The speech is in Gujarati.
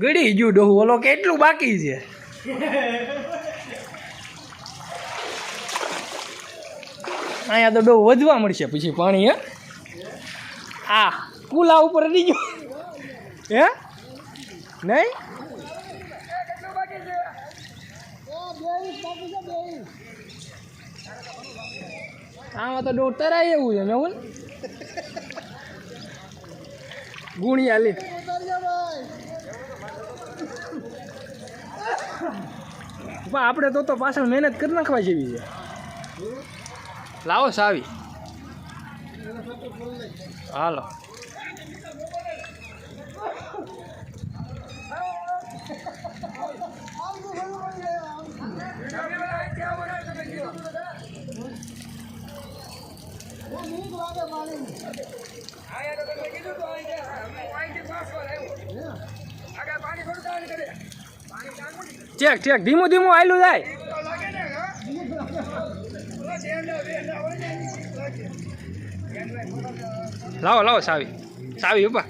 ગળી ગયું ડોહું. ઓલો કેટલું બાકી છે? અહીંયા તો ડોહું વધવા મળશે પછી પાણી. હે આ કુલા ઉપર અડી ગયું. હે નહીં આમાં તો ડોહ તરાય એવું છે. મેં ગુણિયા લે આપણે તો પાછળ મહેનત કરી નાખવા જેવી છે. લાવો સાવી. હાલો ચેક ચેક ધીમું ધીમું આયલું જાય. લાવો લાવો સાવી સાવી ઉપા.